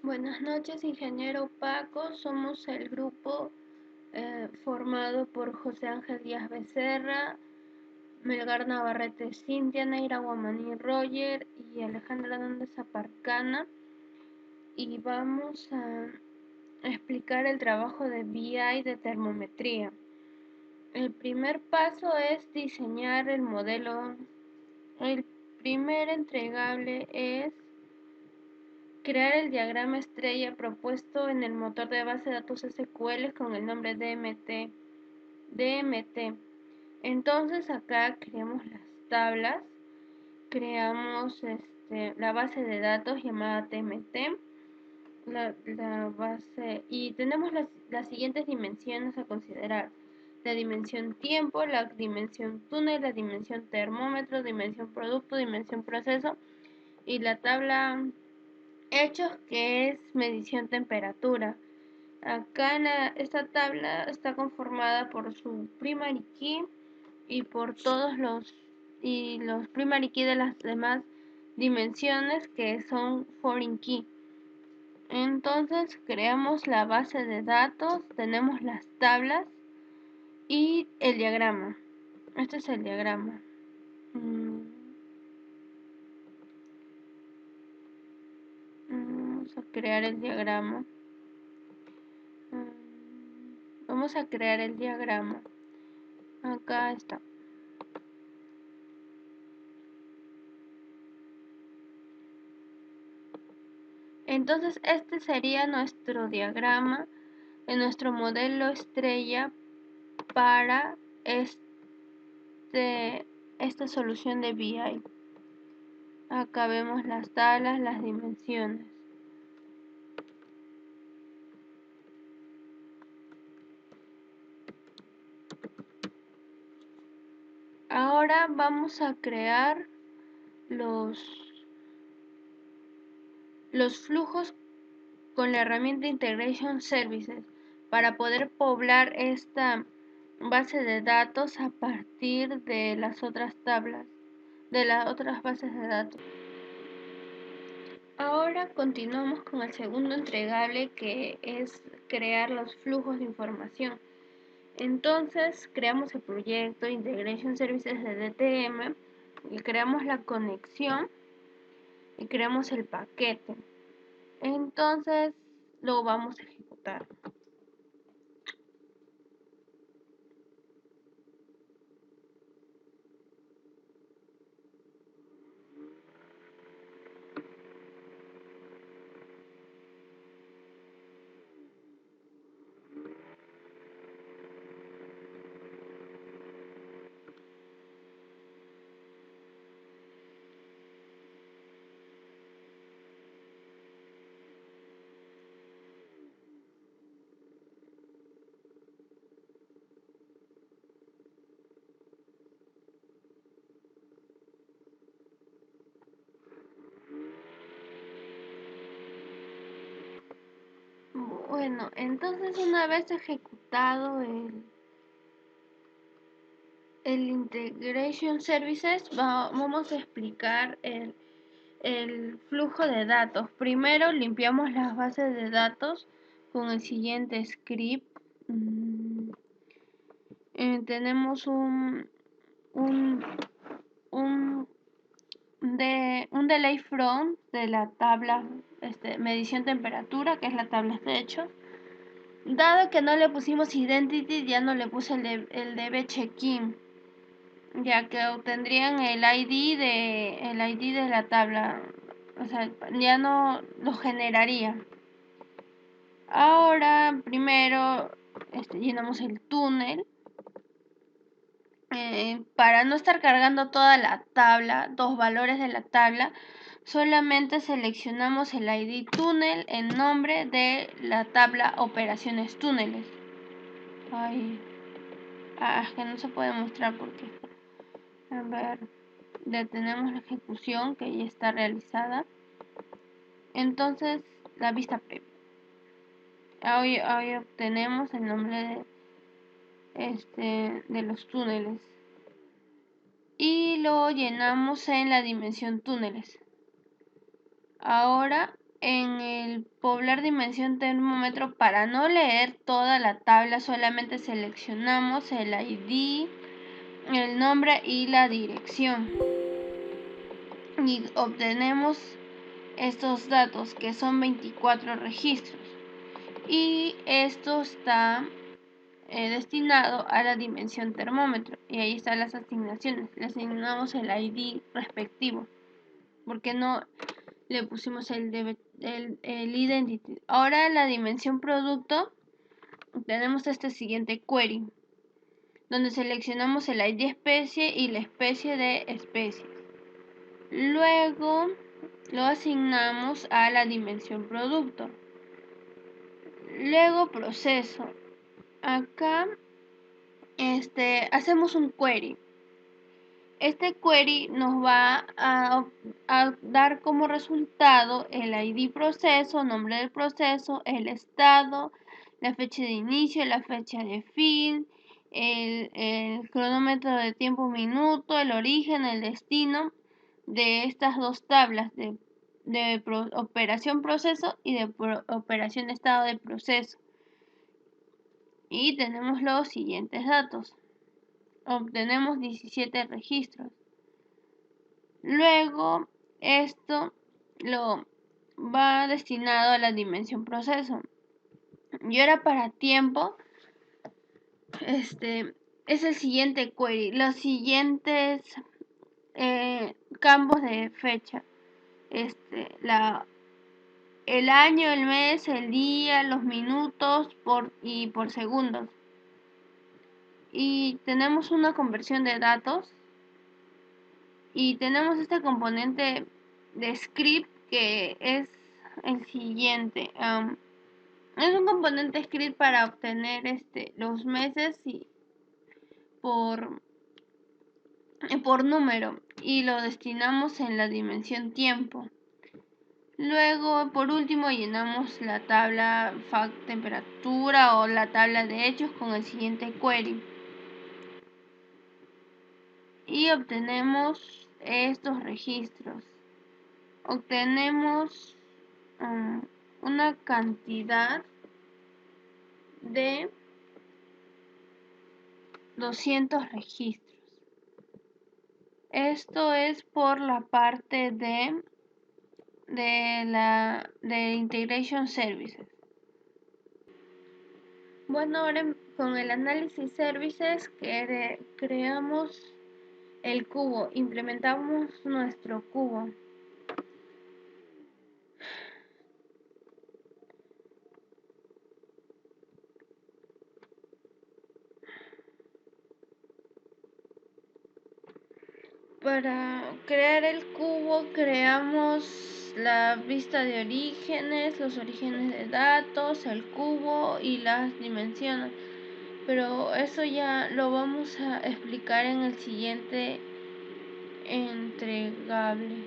Buenas noches, ingeniero Paco. Somos el grupo formado por José Ángel Díaz Becerra, Melgar Navarrete Cintia, Neira Guamaní Roger y Alejandra Hernández Aparcana. Y vamos a explicar el trabajo de BI de termometría. El primer paso es diseñar el modelo. El primer entregable es crear el diagrama estrella propuesto en el motor de base de datos SQL con el nombre DMT. Entonces acá creamos las tablas, creamos la base de datos llamada TMT, la base, y tenemos las siguientes dimensiones a considerar: la dimensión tiempo, la dimensión túnel, la dimensión termómetro, dimensión producto, dimensión proceso y la tabla hechos, que es medición temperatura. Acá esta tabla está conformada por su primary key y por todos los primary key de las demás dimensiones, que son foreign key. Entonces creamos la base de datos, tenemos las tablas y el diagrama. Este es el diagrama. Vamos a crear el diagrama. Vamos a crear el diagrama. Acá está. Entonces este sería nuestro diagrama de nuestro modelo estrella para esta solución de BI. Acá vemos las tablas, las dimensiones. Ahora vamos a crear los flujos con la herramienta Integration Services para poder poblar esta base de datos a partir de las otras tablas, de las otras bases de datos. Ahora continuamos con el segundo entregable, que es crear los flujos de información. Entonces creamos el proyecto Integration Services de DTM y creamos la conexión y creamos el paquete. Entonces lo vamos a ejecutar. Bueno, entonces una vez ejecutado el Integration Services, vamos a explicar el flujo de datos. Primero limpiamos las bases de datos con el siguiente script. Tenemos un delay from de la tabla medición temperatura, que es la tabla de hechos. Dado que no le pusimos identity, ya no le puse el db check-in, ya que obtendrían el ID de la tabla, o sea, ya no lo generaría. Ahora primero llenamos el túnel. Para no estar cargando toda la tabla, dos valores de la tabla, solamente seleccionamos el ID túnel en nombre de la tabla operaciones túneles. Es que no se puede mostrar porque, a ver, detenemos la ejecución que ya está realizada. Entonces, la vista previa. Hoy obtenemos el nombre de los túneles y lo llenamos en la dimensión túneles. Ahora en el poblar dimensión termómetro, para no leer toda la tabla, solamente seleccionamos el ID, el nombre y la dirección. Y obtenemos estos datos, que son 24 registros. Y esto está destinado a la dimensión termómetro. Y ahí están las asignaciones. Le asignamos el ID respectivo, porque no le pusimos el identity. Ahora la dimensión producto, tenemos este siguiente query, donde seleccionamos el ID especie y la especie de especies. Luego lo asignamos a la dimensión producto. Luego proceso. Acá hacemos un query. Este query nos va a dar como resultado el ID proceso, nombre del proceso, el estado, la fecha de inicio, la fecha de fin, el cronómetro de tiempo minuto, el origen, el destino de estas dos tablas de operación proceso y de operación estado de proceso. Y tenemos los siguientes datos. Obtenemos 17 registros. Luego esto lo va destinado a la dimensión proceso. Y ahora para tiempo, es el siguiente query. Los siguientes campos de fecha. El año, el mes, el día, los minutos y por segundos. Y tenemos una conversión de datos. Y tenemos este componente de script, que es el siguiente. Es un componente script para obtener los meses y por número, y lo destinamos en la dimensión tiempo. Luego, por último, llenamos la tabla fact temperatura o la tabla de hechos con el siguiente query. Y obtenemos estos registros. Obtenemos una cantidad de 200 registros. Esto es por la parte de Integration Services. Bueno, ahora con el análisis services creamos el cubo, implementamos nuestro cubo. Para crear el cubo creamos la vista de orígenes, los orígenes de datos, el cubo y las dimensiones. Pero eso ya lo vamos a explicar en el siguiente entregable.